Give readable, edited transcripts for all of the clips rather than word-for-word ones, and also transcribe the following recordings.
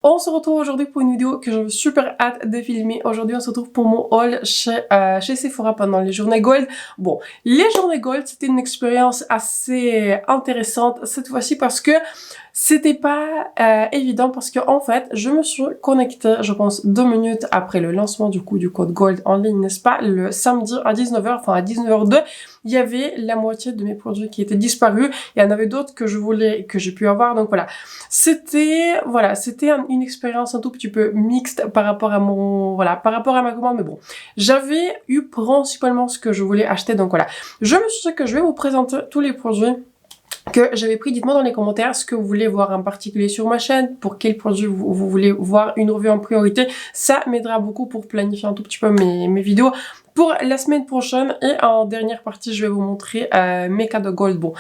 On se retrouve aujourd'hui pour une vidéo que j'ai super hâte de filmer. Aujourd'hui, on se retrouve pour mon haul chez Sephora pendant les journées Gold. Bon, les journées Gold, c'était une expérience assez intéressante cette fois-ci parce que c'était pas évident parce que en fait, je me suis connectée, je pense, 2 minutes après le lancement du code Gold en ligne, n'est-ce pas? Le samedi à 19h, enfin à 19h02, il y avait la moitié de mes produits qui étaient disparus. Il y en avait d'autres que j'ai pu avoir. Donc voilà, c'était une expérience un tout petit peu mixte par rapport à par rapport à ma commande. Mais bon, j'avais eu principalement ce que je voulais acheter. Donc voilà, je me suis dit que je vais vous présenter tous les produits que j'avais pris. Dites-moi dans les commentaires ce que vous voulez voir en particulier sur ma chaîne, pour quel produit vous voulez voir une revue en priorité. Ça m'aidera beaucoup pour planifier un tout petit peu mes vidéos pour la semaine prochaine. Et en dernière partie, je vais vous montrer mes cadeaux Gold. Bon,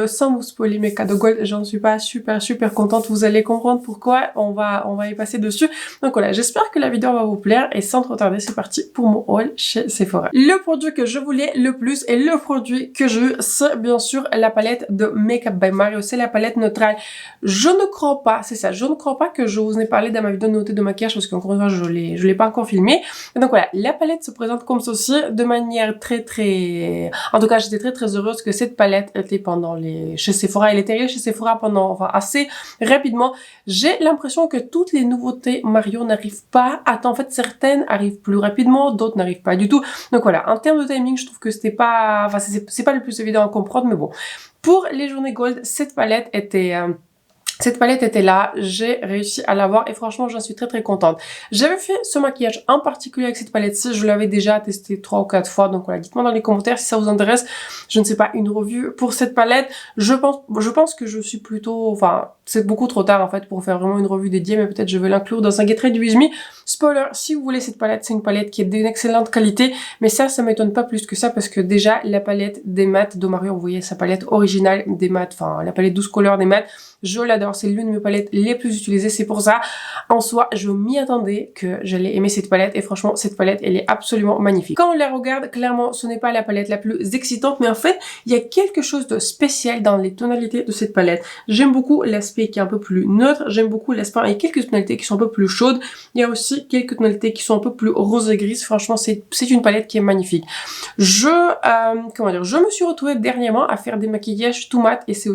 sans vous spoiler mes cadeaux Gold, j'en suis pas super contente. Vous allez comprendre pourquoi. On va y passer dessus. Donc voilà, j'espère que la vidéo va vous plaire. Et sans trop tarder, c'est parti pour mon haul chez Sephora. Le produit que je voulais le plus et le produit que je veux, c'est bien sûr la palette de Makeup by Mario. C'est la palette neutrale. Je ne crois pas, c'est ça, je ne crois pas que je vous en ai parlé dans ma vidéo notée de maquillage parce qu'encore une fois, je l'ai pas encore filmé. Donc voilà, la palette se présente comme ceci, de manière en tout cas, j'étais très heureuse que cette palette était chez Sephora. Elle était chez Sephora assez rapidement. J'ai l'impression que toutes les nouveautés Mario n'arrivent pas à temps. En fait, certaines arrivent plus rapidement, d'autres n'arrivent pas du tout. Donc voilà, en termes de timing, je trouve que c'est pas le plus évident à comprendre, mais bon. Pour les journées Gold, cette palette était là, j'ai réussi à l'avoir et franchement j'en suis très contente. J'avais fait ce maquillage en particulier avec cette palette-ci, je l'avais déjà testé 3 ou 4 fois, donc voilà, dites-moi dans les commentaires si ça vous intéresse, je ne sais pas, une revue pour cette palette. Je pense que je suis plutôt, c'est beaucoup trop tard en fait pour faire vraiment une revue dédiée, mais peut-être je vais l'inclure dans un Get Ready With Me. Spoiler, si vous voulez cette palette, c'est une palette qui est d'une excellente qualité, mais ça m'étonne pas plus que ça parce que déjà la palette des mats de Mario, vous voyez sa palette originale des mats, la palette 12 couleurs des mats, je l'adore, c'est l'une de mes palettes les plus utilisées, c'est pour ça, en soi, je m'y attendais que j'allais aimer cette palette et franchement, cette palette, elle est absolument magnifique. Quand on la regarde, clairement, ce n'est pas la palette la plus excitante, mais en fait, il y a quelque chose de spécial dans les tonalités de cette palette. J'aime beaucoup l'aspect qui est un peu plus neutre, j'aime beaucoup l'aspect, il y a quelques tonalités qui sont un peu plus chaudes, il y a aussi quelques tonalités qui sont un peu plus rose et grises, franchement, c'est une palette qui est magnifique. Je me suis retrouvée dernièrement à faire des maquillages tout mat et c'est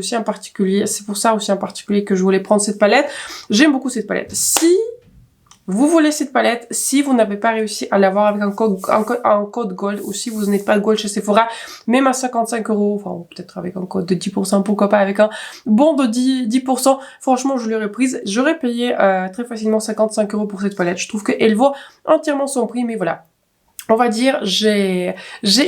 pour ça aussi en particulier que je voulais prendre cette palette. J'aime beaucoup cette palette. Si vous voulez cette palette, si vous n'avez pas réussi à l'avoir avec un code Gold, ou si vous n'êtes pas Gold chez Sephora, même à 55 €, enfin peut-être avec un code de 10%, pourquoi pas avec un bon de 10%, franchement je l'aurais prise. J'aurais payé très facilement 55 € pour cette palette. Je trouve qu'elle vaut entièrement son prix, mais voilà. On va dire, j'ai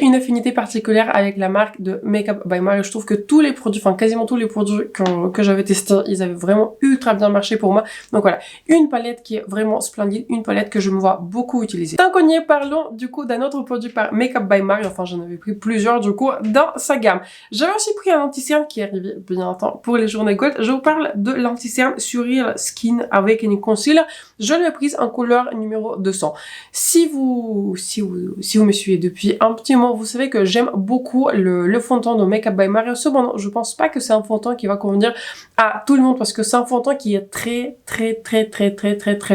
une affinité particulière avec la marque de Makeup by Mario. Je trouve que tous les produits, quasiment tous les produits que j'avais testés, ils avaient vraiment ultra bien marché pour moi. Donc voilà, une palette qui est vraiment splendide, une palette que je me vois beaucoup utiliser. Tant qu'on y est, parlons du coup d'un autre produit par Makeup by Mario. Enfin, j'en avais pris plusieurs du coup dans sa gamme. J'avais aussi pris un anti-cerne qui est arrivé bientôt pour les journées Gold. Je vous parle de l'anti-cerne Surreal Skin Awakening Concealer. Je l'ai prise en couleur numéro 200. Si vous me suivez depuis un petit moment, vous savez que j'aime beaucoup le fond de teint de Makeup by Mario. Cependant, je pense pas que c'est un fond de teint qui va convenir à tout le monde parce que c'est un fond de teint qui est très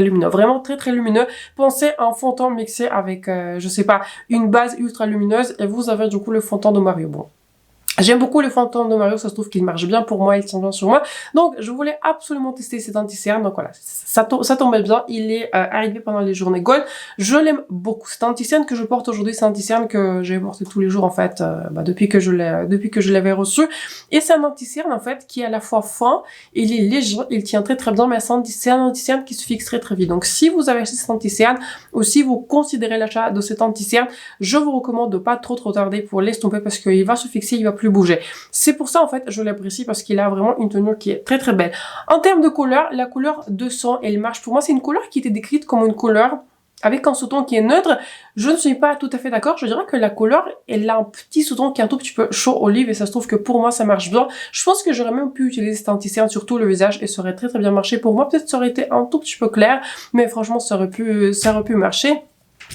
lumineux. Vraiment très lumineux. Pensez à un fond de teint mixé avec, je sais pas, une base ultra lumineuse et vous avez du coup le fond de teint de Mario. Bon. J'aime beaucoup le fond de teint de Mario, ça se trouve qu'il marche bien pour moi, il tient bien sur moi. Donc, je voulais absolument tester cet anti-cerne. Donc voilà, ça tombait bien. Il est arrivé pendant les journées Gold. Je l'aime beaucoup. Cet anti-cerne que je porte aujourd'hui, c'est un anti-cerne que j'ai porté tous les jours en fait, depuis que je l'avais reçu. Et c'est un anti-cerne en fait qui est à la fois fin, il est léger, il tient très bien, mais c'est un anti-cerne qui se fixe très vite. Donc, si vous avez acheté cet anti-cerne ou si vous considérez l'achat de cet anti-cerne, je vous recommande de pas trop tarder pour l'estomper parce qu'il va se fixer, il va plus bouger. C'est pour ça en fait je l'apprécie parce qu'il a vraiment une tenue qui est très belle. En termes de couleur, la couleur 200 elle marche pour moi. C'est une couleur qui était décrite comme une couleur avec un sous-ton qui est neutre. Je ne suis pas tout à fait d'accord. Je dirais que la couleur elle a un petit sous-ton qui est un tout petit peu chaud olive et ça se trouve que pour moi ça marche bien. Je pense que j'aurais même pu utiliser cet anti-cerne sur tout le visage et ça aurait très bien marché pour moi. Peut-être ça aurait été un tout petit peu clair mais franchement ça aurait pu marcher.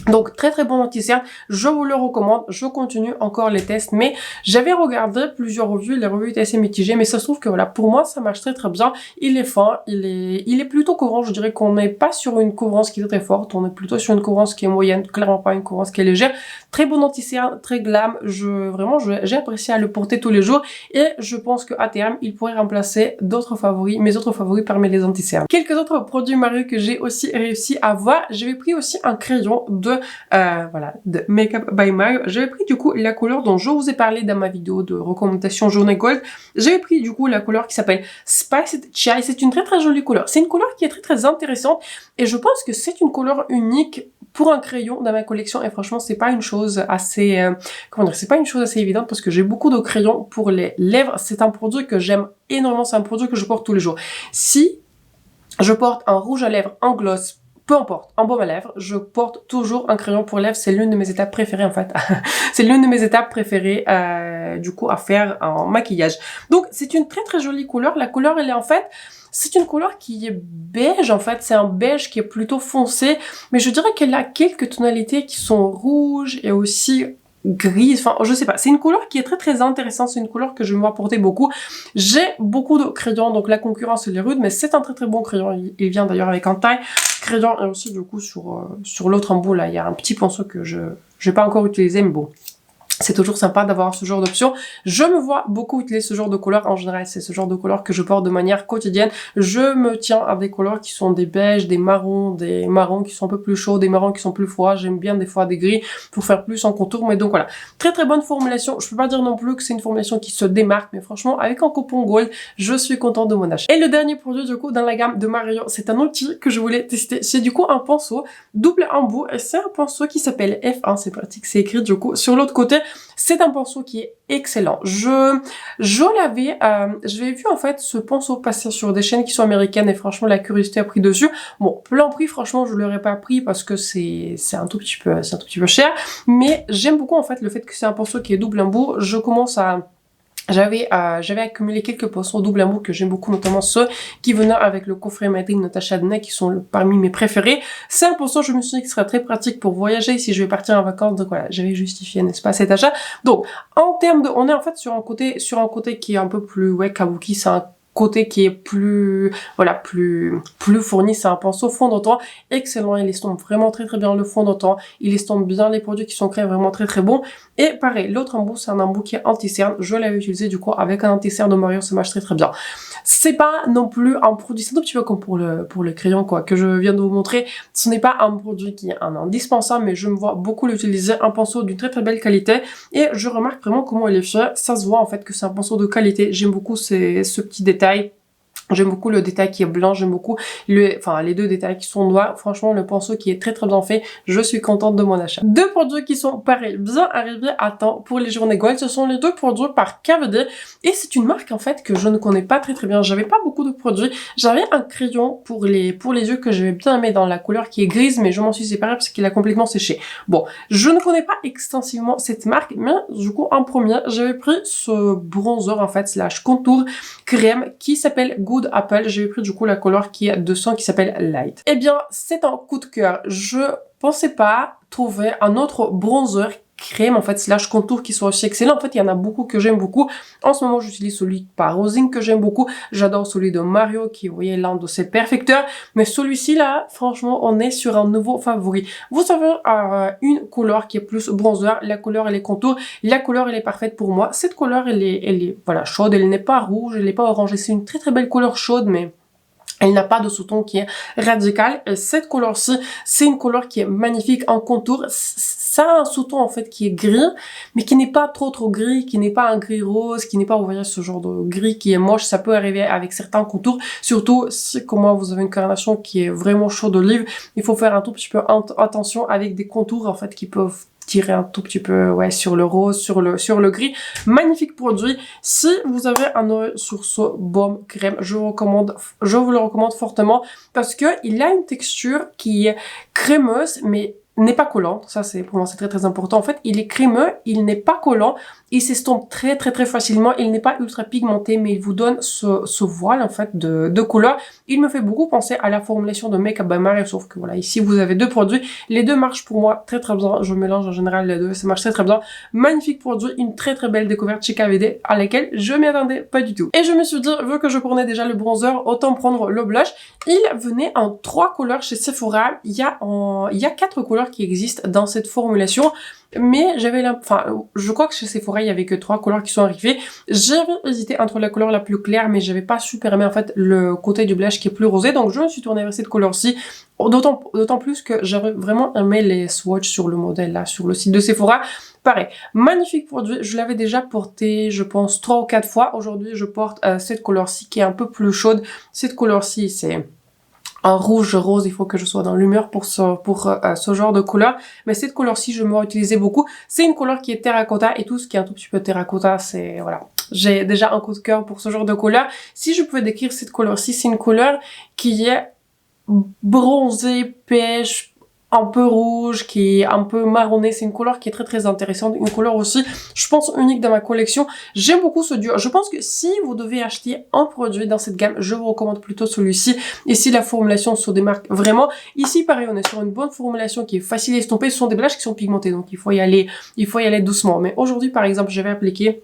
Donc très très bon anti-cerne, je vous le recommande, je continue encore les tests, mais j'avais regardé plusieurs revues, les revues étaient assez mitigées, mais ça se trouve que voilà, pour moi ça marche très très bien, il est fin, il est plutôt couvrant, je dirais qu'on n'est pas sur une couvrance qui est très forte, on est plutôt sur une couvrance qui est moyenne, clairement pas une couvrance qui est légère, très bon anti-cerne, très glam, j'ai apprécié à le porter tous les jours, et je pense qu'à terme, il pourrait remplacer d'autres favoris, mes autres favoris parmi les anti-cernes. Quelques autres produits Mario que j'ai aussi réussi à avoir, j'avais pris aussi un crayon de Makeup by Mario. J'avais pris du coup la couleur dont je vous ai parlé dans ma vidéo de recommandation Journée Gold. J'avais pris du coup la couleur qui s'appelle Spiced Chai. C'est une très très jolie couleur. C'est une couleur qui est très très intéressante et je pense que c'est une couleur unique pour un crayon dans ma collection et franchement c'est pas une chose assez c'est pas une chose assez évidente parce que j'ai beaucoup de crayons pour les lèvres. C'est un produit que j'aime énormément, c'est un produit que je porte tous les jours. Si je porte un rouge à lèvres, un gloss, peu importe, un baume à lèvres, je porte toujours un crayon pour lèvres, c'est l'une de mes étapes préférées en fait. C'est l'une de mes étapes préférées du coup à faire en maquillage. Donc c'est une très très jolie couleur, la couleur elle est en fait, c'est une couleur qui est beige en fait, c'est un beige qui est plutôt foncé, mais je dirais qu'elle a quelques tonalités qui sont rouges et aussi grise, enfin je sais pas, c'est une couleur qui est très très intéressante, c'est une couleur que je me vois porter beaucoup. J'ai beaucoup de crayons, donc la concurrence elle est rude, mais c'est un très très bon crayon, il vient d'ailleurs avec un taille crayon et aussi du coup sur l'autre embout là, il y a un petit pinceau que je n'ai pas encore utilisé, mais bon. C'est toujours sympa d'avoir ce genre d'option. Je me vois beaucoup utiliser ce genre de couleur. En général, c'est ce genre de couleur que je porte de manière quotidienne. Je me tiens à des couleurs qui sont des beiges, des marrons qui sont un peu plus chauds, des marrons qui sont plus froids. J'aime bien des fois des gris pour faire plus en contour. Mais donc voilà, très très bonne formulation. Je peux pas dire non plus que c'est une formulation qui se démarque, mais franchement, avec un coupon Gold, je suis contente de mon achat. Et le dernier produit du coup dans la gamme de Mario, c'est un outil que je voulais tester. C'est du coup un pinceau double embout et c'est un pinceau qui s'appelle F1. C'est pratique, c'est écrit du coup sur l'autre côté. C'est un pinceau qui est excellent. J'avais vu en fait ce pinceau passer sur des chaînes qui sont américaines et franchement la curiosité a pris dessus. Bon, plein prix franchement je l'aurais pas pris parce que c'est un tout petit peu cher, mais j'aime beaucoup en fait le fait que c'est un pinceau qui est double embout. J'avais accumulé quelques pinceaux double embout que j'aime beaucoup, notamment ceux qui venaient avec le coffret Made in Natasha Denay qui sont parmi mes préférés. C'est un pinceau, je me suis dit, qui serait très pratique pour voyager si je vais partir en vacances. Donc voilà, j'avais justifié, n'est-ce pas, cet achat. Donc, en termes de, on est en fait sur un côté qui est un peu plus, kabuki, c'est un côté qui est plus fourni, c'est un pinceau fond de teint excellent, il estompe vraiment très très bien le fond de teint, il estompe bien les produits qui sont créés, vraiment très très bon. Et pareil, l'autre embout c'est un embout qui est anti-cerne, je l'avais utilisé du coup avec un anti-cerne de Mario, ça marche très très bien. C'est pas non plus un produit, c'est un petit peu comme pour le crayon quoi, que je viens de vous montrer, ce n'est pas un produit qui est un indispensable, mais je me vois beaucoup l'utiliser, un pinceau d'une très très belle qualité, et je remarque vraiment comment il est fait, ça se voit en fait que c'est un pinceau de qualité, j'aime beaucoup ce petit détail. J'aime beaucoup le détail qui est blanc, j'aime beaucoup les deux détails qui sont noirs. Franchement, le pinceau qui est très très bien fait, je suis contente de mon achat. Deux produits qui sont pareils, bien arrivés à temps pour les journées Gold, ce sont les deux produits par KVD et c'est une marque en fait que je ne connais pas très très bien. J'avais pas beaucoup de produits. J'avais un crayon pour les yeux que j'avais bien aimé dans la couleur qui est grise, mais je m'en suis séparée parce qu'il a complètement séché. Bon, je ne connais pas extensivement cette marque, mais du coup en premier, j'avais pris ce bronzer en fait slash contour crème qui s'appelle Good Apple. J'ai pris du coup la couleur qui est 200 qui s'appelle Light. Eh bien, c'est un coup de cœur. Je pensais pas trouver un autre bronzer crème en fait slash contour qui soit aussi excellent. En fait, il y en a beaucoup que j'aime beaucoup. En ce moment, j'utilise celui par Rosing que j'aime beaucoup. J'adore celui de Mario qui, vous voyez, l'un de ses perfecteurs. Mais celui-ci là, franchement, on est sur un nouveau favori. Vous savez, une couleur qui est plus bronzer, la couleur elle est contour, la couleur elle est parfaite pour moi. Cette couleur elle est voilà chaude, elle n'est pas rouge, elle n'est pas orange. C'est une très très belle couleur chaude, mais elle n'a pas de sous-ton qui est radical. Et cette couleur-ci, c'est une couleur qui est magnifique en contour. Ça a un sous-ton en fait qui est gris, mais qui n'est pas trop gris, qui n'est pas un gris rose, qui n'est pas, vous voyez, ce genre de gris qui est moche. Ça peut arriver avec certains contours, surtout si, comme moi, vous avez une carnation qui est vraiment chaude d'olive. Il faut faire un tout petit peu attention avec des contours en fait qui peuvent tirer un tout petit peu sur le rose, sur le gris. Magnifique produit. Si vous avez un œil sur ce baume crème, je vous le recommande fortement parce que il a une texture qui est crémeuse mais n'est pas collant, ça c'est pour moi c'est très très important. En fait, il est crémeux, il n'est pas collant, il s'estompe très très très facilement, il n'est pas ultra pigmenté, mais il vous donne ce voile en fait de couleur. Il me fait beaucoup penser à la formulation de Make Up by Mario, sauf que voilà, ici vous avez deux produits, les deux marchent pour moi très très bien, je mélange en général les deux, ça marche très très bien. Magnifique produit, une très très belle découverte chez KVD à laquelle je m'y attendais pas du tout. Et je me suis dit, vu que je prenais déjà le bronzer, autant prendre le blush. Il venait en 3 couleurs chez Sephora, il y a 4 couleurs qui existent dans cette formulation, mais je crois que chez Sephora il y avait que 3 couleurs qui sont arrivées. J'avais hésité entre la couleur la plus claire, mais j'avais pas super aimé en fait le côté du blush qui est plus rosé, donc je me suis tournée vers cette couleur-ci. D'autant plus que j'avais vraiment aimé les swatchs sur le modèle là, sur le site de Sephora. Pareil, magnifique produit, je l'avais déjà porté je pense 3 ou 4 fois. Aujourd'hui je porte cette couleur-ci qui est un peu plus chaude. Cette couleur-ci c'est un rouge rose, il faut que je sois dans l'humeur pour ce genre de couleur. Mais cette couleur-ci, je m'en utilisais beaucoup. C'est une couleur qui est terracotta et tout ce qui est un tout petit peu terracotta, c'est, voilà. J'ai déjà un coup de cœur pour ce genre de couleur. Si je pouvais décrire cette couleur-ci, c'est une couleur qui est bronzée, pêche, un peu rouge, qui est un peu marronné. C'est une couleur qui est très très intéressante. Une couleur aussi, je pense, unique dans ma collection. J'aime beaucoup ce duo. Je pense que si vous devez acheter un produit dans cette gamme, je vous recommande plutôt celui-ci. Ici, la formulation sur des marques vraiment. Ici, pareil, on est sur une bonne formulation qui est facile à estomper. Ce sont des blushes qui sont pigmentés, donc il faut y aller doucement. Mais aujourd'hui, par exemple, je vais appliquer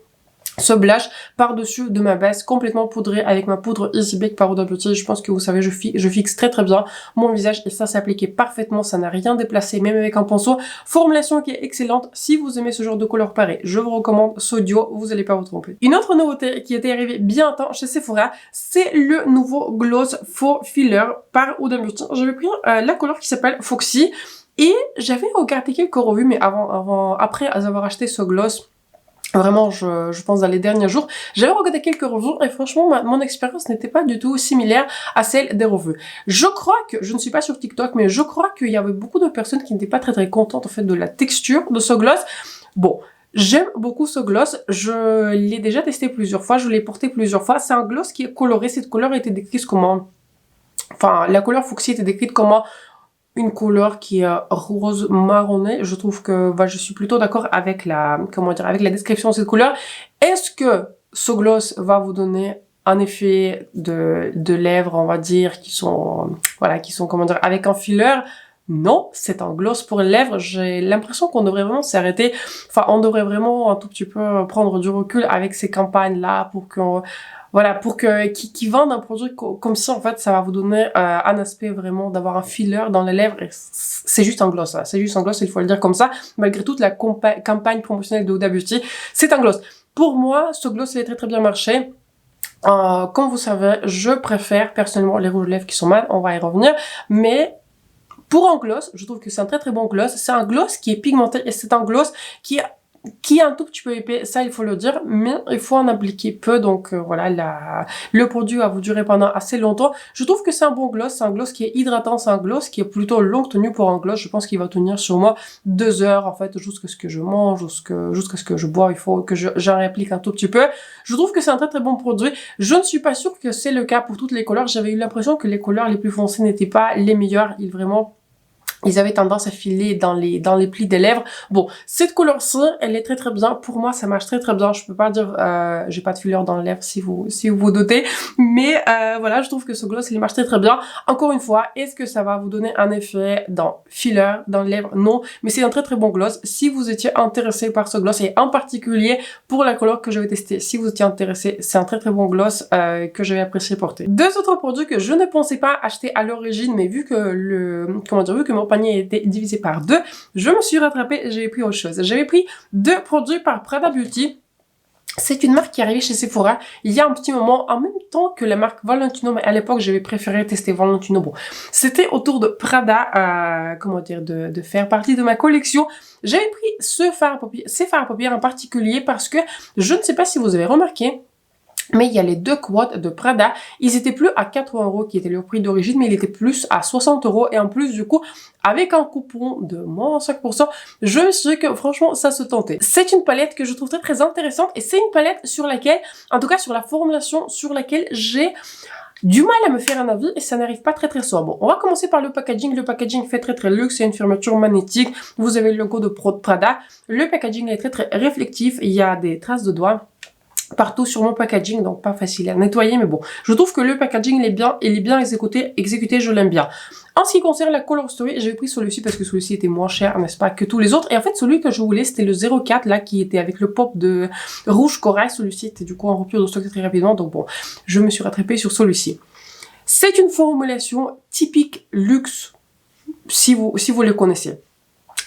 ce blush par-dessus de ma base complètement poudrée avec ma poudre Easy Bake par Huda Beauty. Je pense que vous savez, je fixe très très bien mon visage et ça s'appliquait parfaitement, ça n'a rien déplacé, même avec un pinceau. Formulation qui est excellente. Si vous aimez ce genre de couleur pareil, je vous recommande ce duo, vous allez pas vous tromper. Une autre nouveauté qui était arrivée bien temps chez Sephora, c'est le nouveau gloss Faux Filler par Huda Beauty. J'avais pris la couleur qui s'appelle Foxy et j'avais regardé quelques revues, mais après avoir acheté ce gloss, vraiment, je pense dans les derniers jours, j'avais regardé quelques revues et franchement, mon expérience n'était pas du tout similaire à celle des revues. Je crois que, je ne suis pas sur TikTok, mais je crois qu'il y avait beaucoup de personnes qui n'étaient pas très très contentes en fait de la texture de ce gloss. Bon, j'aime beaucoup ce gloss, je l'ai déjà testé plusieurs fois, je l'ai porté plusieurs fois. C'est un gloss qui est coloré, cette couleur était décrite comment... Enfin, la couleur Fuchsia était décrite comment une couleur qui est rose marronné. Je trouve que je suis plutôt d'accord avec avec la description de cette couleur. Est-ce que ce gloss va vous donner un effet de lèvres, on va dire, qui sont avec un filler? Non, c'est un gloss pour les lèvres. J'ai l'impression qu'on devrait vraiment s'arrêter. Enfin, on devrait vraiment un tout petit peu prendre du recul avec ces campagnes-là pour qui vendent un produit comme ça, en fait, ça va vous donner un aspect vraiment d'avoir un filler dans les lèvres. C'est juste un gloss, c'est juste un gloss, il faut le dire comme ça. Malgré toute la campagne promotionnelle de Huda Beauty, c'est un gloss. Pour moi, ce gloss, il a très très bien marché. Comme vous savez, je préfère personnellement les rouges lèvres qui sont mat, on va y revenir, mais pour un gloss, je trouve que c'est un très très bon gloss. C'est un gloss qui est pigmenté et c'est un gloss qui est un tout petit peu épais, ça il faut le dire, mais il faut en appliquer peu, donc le produit va vous durer pendant assez longtemps. Je trouve que c'est un bon gloss, c'est un gloss qui est hydratant, c'est un gloss qui est plutôt longue tenue pour un gloss. Je pense qu'il va tenir sur moi 2 heures en fait, jusqu'à ce que je mange, jusqu'à ce que je bois, il faut que j'en réapplique un tout petit peu. Je trouve que c'est un très très bon produit. Je ne suis pas sûre que c'est le cas pour toutes les couleurs. J'avais eu l'impression que les couleurs les plus foncées n'étaient pas les meilleures, ils avaient tendance à filer dans les plis des lèvres. Bon, cette couleur-ci, elle est très très bien. Pour moi, ça marche très très bien. Je peux pas dire, j'ai pas de filler dans les lèvres si vous vous doutez. Mais voilà, je trouve que ce gloss, il marche très très bien. Encore une fois, est-ce que ça va vous donner un effet dans filler, dans les lèvres? Non. Mais c'est un très très bon gloss. Si vous étiez intéressé par ce gloss, et en particulier pour la couleur que je vais tester, si vous étiez intéressé, c'est un très très bon gloss que j'avais apprécié porter. Deux autres produits que je ne pensais pas acheter à l'origine, mais vu que vu que mon panier était divisé par 2, je me suis rattrapée, j'avais pris autre chose. J'avais pris 2 produits par Prada Beauty. C'est une marque qui est arrivée chez Sephora il y a un petit moment, en même temps que la marque Valentino, mais à l'époque j'avais préféré tester Valentino. Bon, c'était autour de Prada, de faire partie de ma collection. J'avais pris ces fards à paupières en particulier parce que je ne sais pas si vous avez remarqué, mais il y a les 2 quads de Prada, ils étaient plus à 80 € qui était leur prix d'origine, mais ils étaient plus à 60 € et en plus du coup, avec un coupon de moins 5%, je me suis dit que franchement ça se tentait. C'est une palette que je trouve très très intéressante et c'est une palette sur laquelle, en tout cas sur la formulation sur laquelle j'ai du mal à me faire un avis et ça n'arrive pas très souvent. Bon, on va commencer par le packaging. Le packaging fait très luxe, il y a une fermeture magnétique. Vous avez le logo de Prada. Le packaging est très réflectif. Il y a des traces de doigts partout sur mon packaging, donc pas facile à nettoyer, mais bon. Je trouve que le packaging, il est bien exécuté, je l'aime bien. En ce qui concerne la Color Story, j'avais pris celui-ci parce que celui-ci était moins cher, n'est-ce pas, que tous les autres. Et en fait, celui que je voulais, c'était le 04, là, qui était avec le pop de rouge corail. Celui-ci était du coup en rupture de stock très rapidement, donc bon, je me suis rattrapée sur celui-ci. C'est une formulation typique luxe, si vous les connaissez.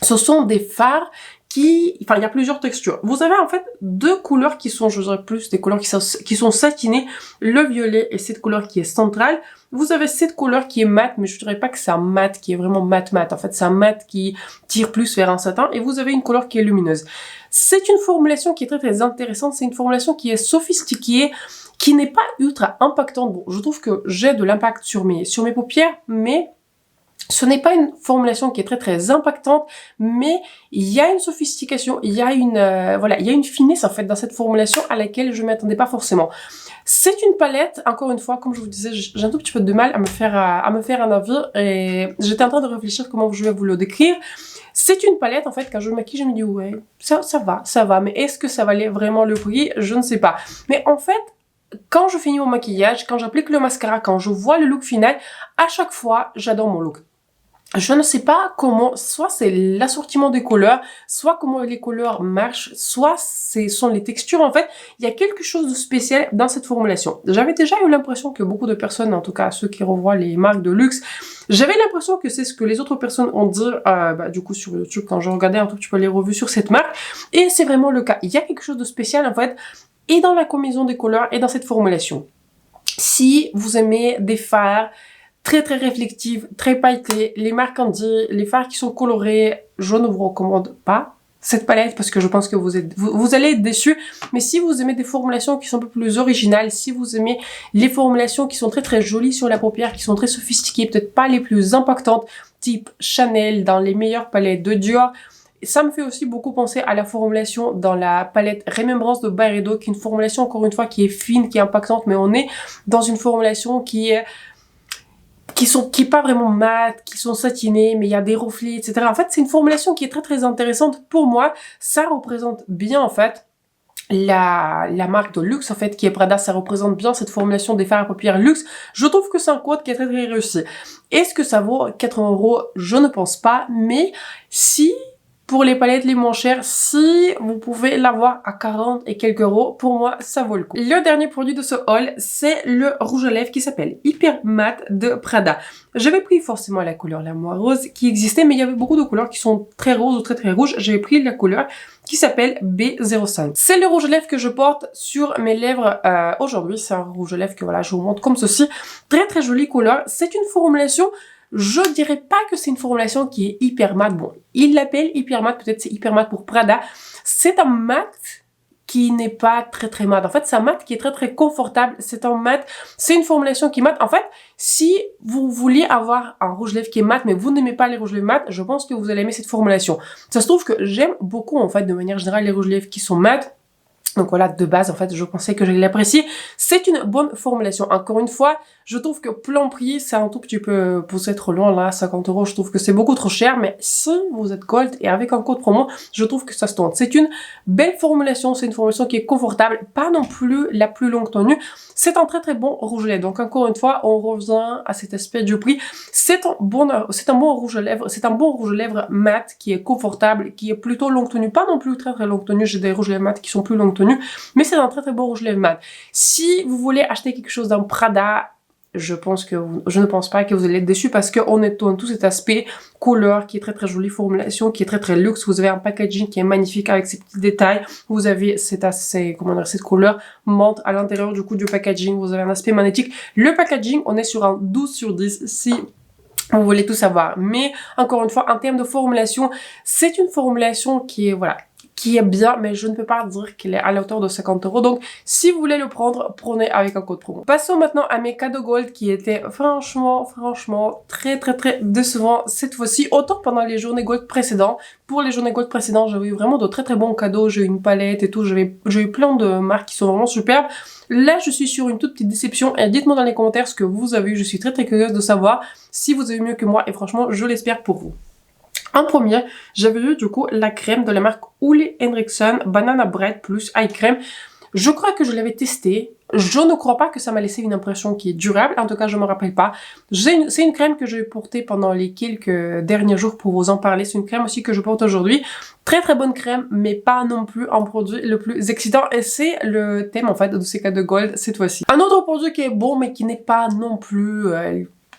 Ce sont des fards il y a plusieurs textures. Vous avez en fait deux couleurs qui sont, je dirais plus, des couleurs qui sont satinées, le violet et cette couleur qui est centrale. Vous avez cette couleur qui est mat, mais je dirais pas que c'est un mat qui est vraiment mat. En fait, c'est un mat qui tire plus vers un satin. Et vous avez une couleur qui est lumineuse. C'est une formulation qui est très intéressante. C'est une formulation qui est sophistiquée, qui n'est pas ultra impactante. Bon, je trouve que j'ai de l'impact sur mes paupières, mais ce n'est pas une formulation qui est très impactante, mais il y a une sophistication, il y a une finesse en fait dans cette formulation à laquelle je m'attendais pas forcément. C'est une palette, encore une fois, comme je vous disais, j'ai un tout petit peu de mal à me faire un avis et j'étais en train de réfléchir comment je vais vous le décrire. C'est une palette, en fait, quand je me maquille, je me dis ouais, ça va, mais est-ce que ça valait vraiment le prix? Je ne sais pas. Mais en fait, quand je finis mon maquillage, quand j'applique le mascara, quand je vois le look final, à chaque fois, j'adore mon look. Je ne sais pas comment, soit c'est l'assortiment des couleurs, soit comment les couleurs marchent, soit ce sont les textures. En fait, il y a quelque chose de spécial dans cette formulation. J'avais déjà eu l'impression que beaucoup de personnes, en tout cas ceux qui revoient les marques de luxe, j'avais l'impression que c'est ce que les autres personnes ont dit, du coup sur YouTube quand je regardais un tout petit peu les revues sur cette marque. Et c'est vraiment le cas. Il y a quelque chose de spécial en fait, et dans la combinaison des couleurs et dans cette formulation. Si vous aimez des fards très réflective, très pailleté, les marques Candy, les fards qui sont colorés, je ne vous recommande pas cette palette parce que je pense que vous allez être déçus. Mais si vous aimez des formulations qui sont un peu plus originales, si vous aimez les formulations qui sont très jolies sur la paupière, qui sont très sophistiquées, peut-être pas les plus impactantes, type Chanel dans les meilleures palettes de Dior, ça me fait aussi beaucoup penser à la formulation dans la palette Remembrance de Byredo, qui est une formulation encore une fois qui est fine, qui est impactante, mais on est dans une formulation qui est pas vraiment mat, qui sont satinés, mais il y a des reflets, etc. En fait, c'est une formulation qui est très intéressante pour moi. Ça représente bien, en fait, la marque de luxe, en fait, qui est Prada. Ça représente bien cette formulation des fards à paupières luxe. Je trouve que c'est un code qui est très réussi. Est-ce que ça vaut 80 €? Je ne pense pas, mais si... Pour les palettes les moins chères, si vous pouvez l'avoir à 40 et quelques euros, pour moi, ça vaut le coup. Le dernier produit de ce haul, c'est le rouge à lèvres qui s'appelle Hyper Matte de Prada. J'avais pris forcément la couleur la moins rose qui existait, mais il y avait beaucoup de couleurs qui sont très roses ou très rouges. J'avais pris la couleur qui s'appelle B05. C'est le rouge à lèvres que je porte sur mes lèvres aujourd'hui. C'est un rouge à lèvres que voilà, je vous montre comme ceci. Très jolie couleur. C'est une formulation... Je dirais pas que c'est une formulation qui est hyper mat. Bon, il l'appelle hyper mat, peut-être c'est hyper mat pour Prada. C'est un mat qui n'est pas très mat. En fait, c'est un mat qui est très confortable. C'est un mat, c'est une formulation qui mat. En fait, si vous voulez avoir un rouge lèvres qui est mat, mais vous n'aimez pas les rouges lèvres mat, je pense que vous allez aimer cette formulation. Ça se trouve que j'aime beaucoup, en fait, de manière générale, les rouges lèvres qui sont mat. Donc voilà, de base, en fait, je pensais que j'allais l'apprécier. C'est une bonne formulation. Encore une fois, je trouve que plan prix, c'est un tout petit peu poussé trop loin, là, 50 €, je trouve que c'est beaucoup trop cher, mais si vous êtes gold et avec un code promo, je trouve que ça se tente. C'est une belle formulation, c'est une formulation qui est confortable, pas non plus la plus longue tenue. C'est un très bon rouge à lèvres. Donc encore une fois, on revient à cet aspect du prix. C'est un bon rouge à lèvres mat qui est confortable, qui est plutôt longue tenue, pas non plus très longue tenue. J'ai des rouges à lèvres mat qui sont plus longue tenue, mais c'est un très bon rouge à lèvres mat. Si vous voulez acheter quelque chose d'un Prada, je ne pense pas que vous allez être déçus parce qu'on est dans tout cet aspect couleur qui est très jolie, formulation qui est très luxe. Vous avez un packaging qui est magnifique avec ces petits détails. Vous avez cette couleur menthe à l'intérieur du coup du packaging. Vous avez un aspect magnétique. Le packaging, on est sur un 12 sur 10 si vous voulez tout savoir. Mais encore une fois, en termes de formulation, c'est une formulation qui est qui est bien, mais je ne peux pas dire qu'il est à la hauteur de 50 €. Donc, si vous voulez le prendre, prenez avec un code promo. Passons maintenant à mes cadeaux gold qui étaient franchement, très décevants cette fois-ci. Autant pendant les journées gold précédentes. Pour les journées gold précédentes, j'avais eu vraiment de très bons cadeaux. J'ai eu une palette et tout. J'ai eu plein de marques qui sont vraiment superbes. Là, je suis sur une toute petite déception et dites-moi dans les commentaires ce que vous avez eu. Je suis très curieuse de savoir si vous avez mieux que moi et franchement, je l'espère pour vous. En premier, j'avais eu du coup la crème de la marque Ole Henriksen Banana Bread plus Eye Cream. Je crois que je l'avais testée. Je ne crois pas que ça m'a laissé une impression qui est durable. En tout cas, je me rappelle pas. C'est une crème que j'ai portée pendant les quelques derniers jours pour vous en parler. C'est une crème aussi que je porte aujourd'hui. Très bonne crème, mais pas non plus un produit le plus excitant. Et c'est le thème en fait de ces cadeaux gold cette fois-ci. Un autre produit qui est bon, mais qui n'est pas non plus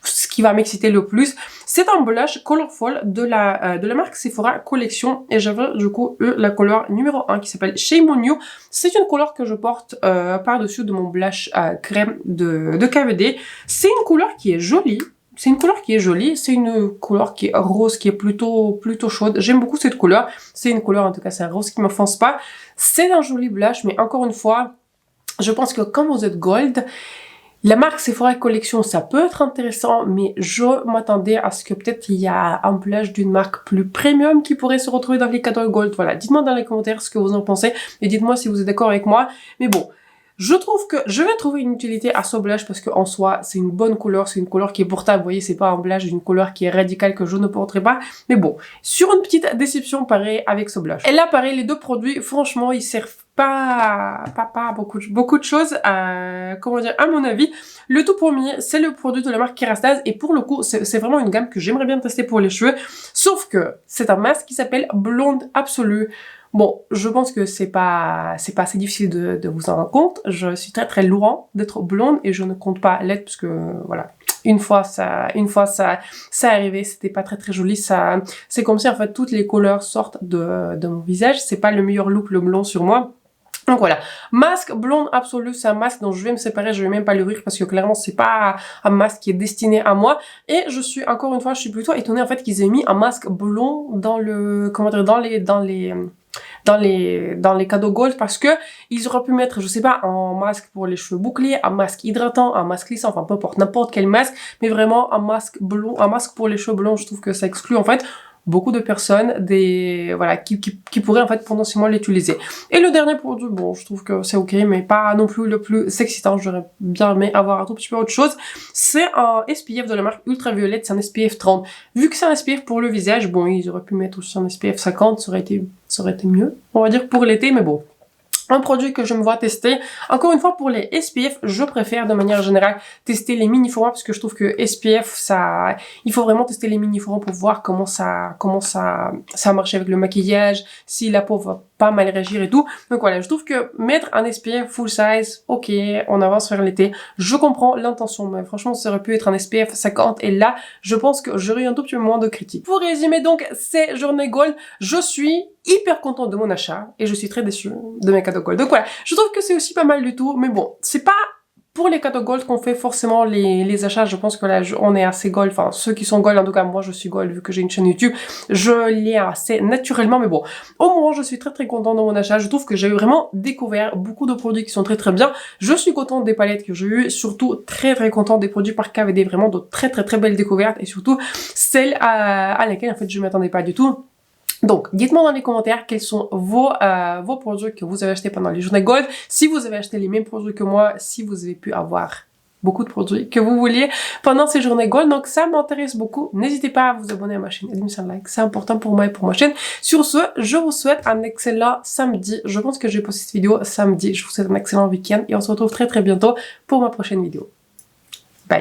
ce qui va m'exciter le plus, c'est un blush Colorful de la marque Sephora Collection et j'avais du coup eu la couleur numéro 1 qui s'appelle Shame on You. C'est une couleur que je porte par-dessus de mon blush crème de KVD. C'est une couleur qui est jolie. C'est une couleur qui est jolie, c'est une couleur qui est rose, qui est plutôt chaude. J'aime beaucoup cette couleur. C'est une couleur, en tout cas, c'est un rose qui m'offense pas. C'est un joli blush, mais encore une fois, je pense que quand vous êtes gold, la marque Sephora Collection, ça peut être intéressant, mais je m'attendais à ce que peut-être il y a un blush d'une marque plus premium qui pourrait se retrouver dans les cadeaux gold. Voilà, dites-moi dans les commentaires ce que vous en pensez et dites-moi si vous êtes d'accord avec moi. Mais bon, je trouve que je vais trouver une utilité à ce blush parce qu'en soi, c'est une bonne couleur, c'est une couleur qui est portable. Vous voyez, c'est pas un blush d'une couleur qui est radicale que je ne porterai pas. Mais bon, sur une petite déception pareil avec ce blush. Et là, pareil, les deux produits, franchement, ils servent pas beaucoup de choses comment dire, à mon avis. Le tout premier, c'est le produit de la marque Kerastase et pour le coup, c'est vraiment une gamme que j'aimerais bien tester pour les cheveux. Sauf que c'est un masque qui s'appelle Blonde Absolue. Bon, je pense que c'est pas assez difficile de vous en rendre compte. Je suis très loin d'être blonde et je ne compte pas l'être parce que voilà. Une fois ça est arrivé, c'était pas très joli. C'est comme si en fait toutes les couleurs sortent de mon visage. C'est pas le meilleur look le blond sur moi. Donc voilà, masque blonde absolue, c'est un masque dont je vais me séparer, je vais même pas le rire parce que clairement c'est pas un masque qui est destiné à moi. Et je suis, encore une fois, je suis plutôt étonnée en fait qu'ils aient mis un masque blond dans le, comment dire, dans les cadeaux gold parce que ils auraient pu mettre, je sais pas, un masque pour les cheveux bouclés, un masque hydratant, un masque lissant, enfin peu importe, n'importe quel masque, mais vraiment un masque blond, un masque pour les cheveux blonds, je trouve que ça exclut en fait beaucoup de personnes voilà qui pourraient en fait potentiellement l'utiliser. Et le dernier produit, bon, je trouve que c'est ok, mais pas non plus le plus excitant. J'aurais bien aimé avoir un tout petit peu autre chose. C'est un SPF de la marque Ultraviolette, c'est un SPF 30. Vu que c'est un SPF pour le visage, bon, ils auraient pu mettre aussi un SPF 50, ça aurait été mieux, on va dire, pour l'été, mais bon. Un produit que je me vois tester. Encore une fois, pour les SPF, je préfère de manière générale tester les mini formats parce que je trouve que SPF, il faut vraiment tester les mini formats pour voir comment ça marche avec le maquillage, si la peau va pas mal réagir et tout. Donc voilà, je trouve que mettre un SPF full size, ok, on avance vers l'été. Je comprends l'intention, mais franchement, ça aurait pu être un SPF 50 et là, je pense que j'aurais eu un tout petit peu moins de critiques. Pour résumer donc ces journées gold, je suis hyper contente de mon achat et je suis très déçue de mes cadeaux gold. Donc voilà, je trouve que c'est aussi pas mal du tout, mais bon, c'est pas pour les cadeaux gold qu'on fait forcément les achats. Je pense que là, on est assez gold, enfin ceux qui sont gold, en tout cas moi je suis gold vu que j'ai une chaîne YouTube, je l'ai assez naturellement, mais bon, au moins je suis très contente de mon achat. Je trouve que j'ai vraiment découvert beaucoup de produits qui sont très bien. Je suis contente des palettes que j'ai eues, surtout très contente des produits par KVD, vraiment de très belles découvertes et surtout celles à laquelle en fait je m'attendais pas du tout. Donc, dites-moi dans les commentaires quels sont vos produits que vous avez achetés pendant les journées gold. Si vous avez acheté les mêmes produits que moi, si vous avez pu avoir beaucoup de produits que vous vouliez pendant ces journées gold. Donc, ça m'intéresse beaucoup. N'hésitez pas à vous abonner à ma chaîne et à mettre un like. C'est important pour moi et pour ma chaîne. Sur ce, je vous souhaite un excellent samedi. Je pense que je vais poster cette vidéo samedi. Je vous souhaite un excellent week-end et on se retrouve très bientôt pour ma prochaine vidéo.